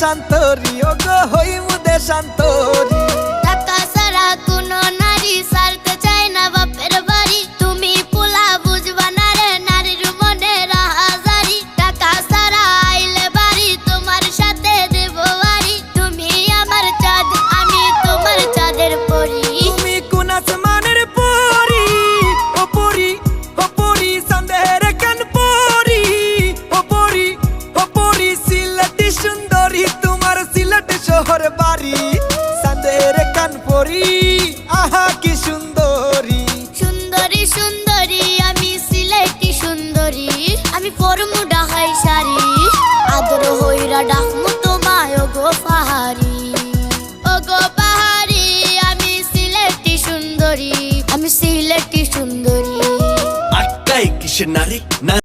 দেশান্তরি, ও গো হইমু দেশান্তরি। টাকা ছাড়া কোনো নারী ছাড়তে চায় না বাপের বাড়ি। তুমি পোলা বুঝবা না রে নারীর মনের হাজারি। টাকা ছাড়া আইলে বাড়ি তোমার সাথে দেব বাড়ি। তুমি আমার চাঁদ আমি তোমার চাঁদের পরি। তুমি কোন আসমানের পরি, ও পরি, ও পরি চাঁদের কান পরি, ও পরি, ও পরি সিলেটি সুন্দরী তোমার সিলেট শহর বাড়ি। চাঁদের কান পরি আহা কি সুন্দরী। সুন্দরী সুন্দরী আমি সিলেটি সুন্দরী। আমি পরমু ডাহাই শাড়ি আদর হইরা ডাকমু তোমায় ও গো পাহাড়ি। ও গো পাহাড়ি আমি সিলেটি সুন্দরী, আমি সিলেটি সুন্দরী। আটকাই কিসের নারী না